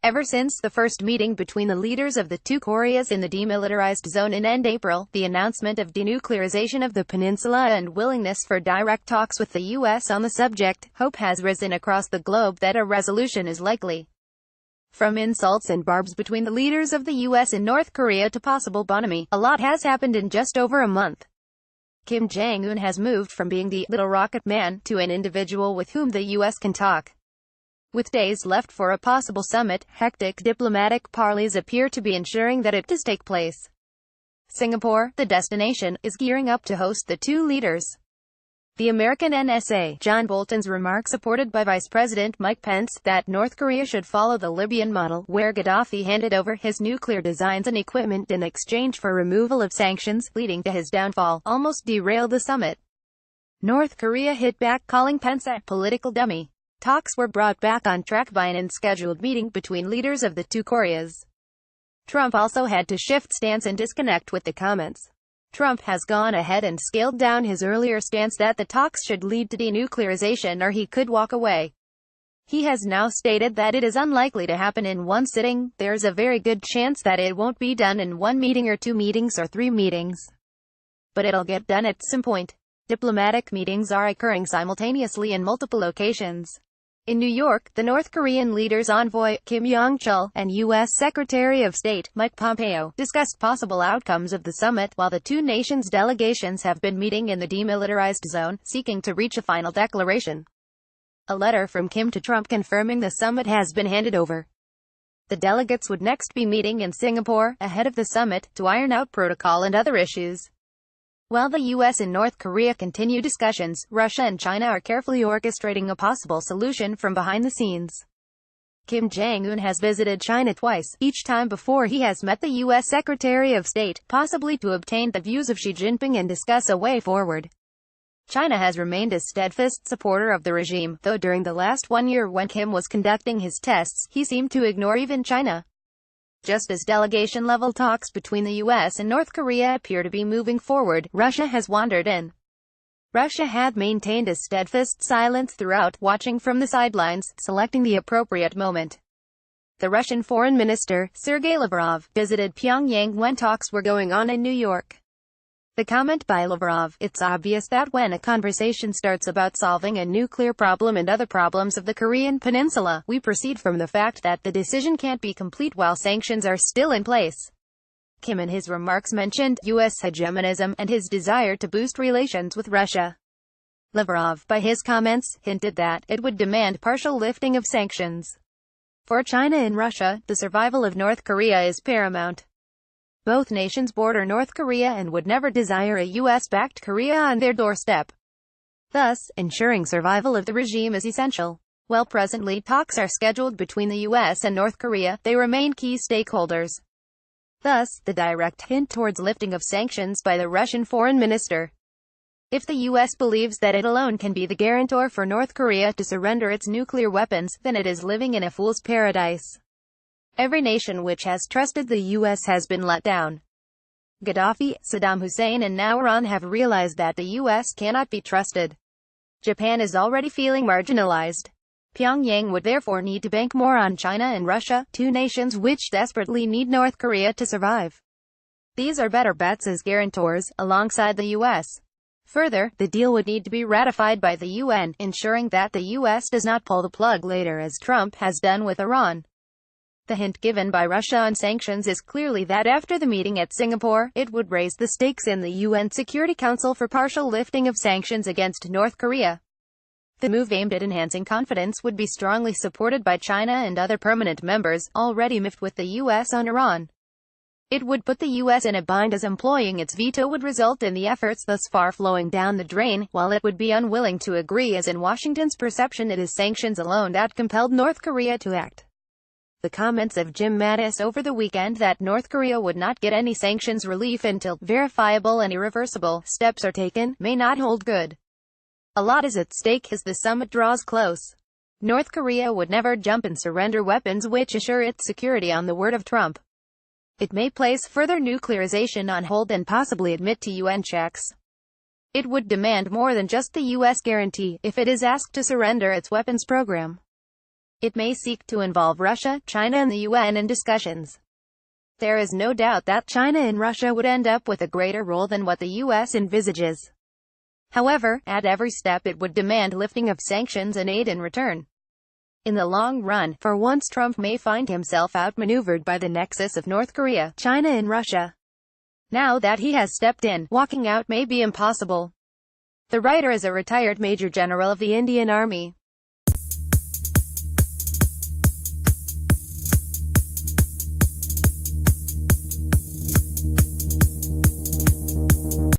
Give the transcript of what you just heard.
Ever since the first meeting between the leaders of the two Koreas in the demilitarized zone in end April, the announcement of denuclearization of the peninsula and willingness for direct talks with the U.S. on the subject, hope has risen across the globe that a resolution is likely. From insults and barbs between the leaders of the U.S. and North Korea to possible bonhomie, a lot has happened in just over a month. Kim Jong-un has moved from being the little rocket man to an individual with whom the U.S. can talk. With days left for a possible summit, hectic diplomatic parleys appear to be ensuring that it does take place. Singapore, the destination, is gearing up to host the two leaders. The American NSA, John Bolton's remark supported by Vice President Mike Pence, that North Korea should follow the Libyan model, where Gaddafi handed over his nuclear designs and equipment in exchange for removal of sanctions, leading to his downfall, almost derailed the summit. North Korea hit back, calling Pence a political dummy. Talks were brought back on track by an unscheduled meeting between leaders of the two Koreas. Trump also had to shift stance and disconnect with the comments. Trump has gone ahead and scaled down his earlier stance that the talks should lead to denuclearization or he could walk away. He has now stated that it is unlikely to happen in one sitting. There's a very good chance that it won't be done in one meeting or two meetings or three meetings. But it'll get done at some point. Diplomatic meetings are occurring simultaneously in multiple locations. In New York, the North Korean leader's envoy, Kim Yong-chul, and U.S. Secretary of State, Mike Pompeo, discussed possible outcomes of the summit, while the two nations' delegations have been meeting in the demilitarized zone, seeking to reach a final declaration. A letter from Kim to Trump confirming the summit has been handed over. The delegates would next be meeting in Singapore, ahead of the summit, to iron out protocol and other issues. While the U.S. and North Korea continue discussions, Russia and China are carefully orchestrating a possible solution from behind the scenes. Kim Jong-un has visited China twice, each time before he has met the U.S. Secretary of State, possibly to obtain the views of Xi Jinping and discuss a way forward. China has remained a steadfast supporter of the regime, though during the last 1 year when Kim was conducting his tests, he seemed to ignore even China. Just as delegation-level talks between the U.S. and North Korea appear to be moving forward, Russia has wandered in. Russia had maintained a steadfast silence throughout, watching from the sidelines, selecting the appropriate moment. The Russian Foreign Minister, Sergei Lavrov, visited Pyongyang when talks were going on in New York. The comment by Lavrov, "It's obvious that when a conversation starts about solving a nuclear problem and other problems of the Korean peninsula, we proceed from the fact that the decision can't be complete while sanctions are still in place." Kim in his remarks mentioned U.S. hegemonism and his desire to boost relations with Russia. Lavrov, by his comments, hinted that it would demand partial lifting of sanctions. For China and Russia, the survival of North Korea is paramount. Both nations border North Korea and would never desire a U.S.-backed Korea on their doorstep. Thus, ensuring survival of the regime is essential. While presently talks are scheduled between the U.S. and North Korea, they remain key stakeholders. Thus, the direct hint towards lifting of sanctions by the Russian foreign minister. If the U.S. believes that it alone can be the guarantor for North Korea to surrender its nuclear weapons, then it is living in a fool's paradise. Every nation which has trusted the U.S. has been let down. Gaddafi, Saddam Hussein and now Iran have realized that the U.S. cannot be trusted. Japan is already feeling marginalized. Pyongyang would therefore need to bank more on China and Russia, two nations which desperately need North Korea to survive. These are better bets as guarantors, alongside the U.S. Further, the deal would need to be ratified by the UN, ensuring that the U.S. does not pull the plug later as Trump has done with Iran. The hint given by Russia on sanctions is clearly that after the meeting at Singapore, it would raise the stakes in the UN Security Council for partial lifting of sanctions against North Korea. The move aimed at enhancing confidence would be strongly supported by China and other permanent members, already miffed with the U.S. on Iran. It would put the U.S. in a bind as employing its veto would result in the efforts thus far flowing down the drain, while it would be unwilling to agree as in Washington's perception it is sanctions alone that compelled North Korea to act. The comments of Jim Mattis over the weekend that North Korea would not get any sanctions relief until verifiable and irreversible steps are taken may not hold good. A lot is at stake as the summit draws close. North Korea would never jump and surrender weapons which assure its security on the word of Trump. It may place further nuclearization on hold and possibly admit to UN checks. It would demand more than just the U.S. guarantee if it is asked to surrender its weapons program. It may seek to involve Russia, China and the UN in discussions. There is no doubt that China and Russia would end up with a greater role than what the US envisages. However, at every step it would demand lifting of sanctions and aid in return. In the long run, for once Trump may find himself outmaneuvered by the nexus of North Korea, China and Russia. Now that he has stepped in, walking out may be impossible. The writer is a retired Major General of the Indian Army.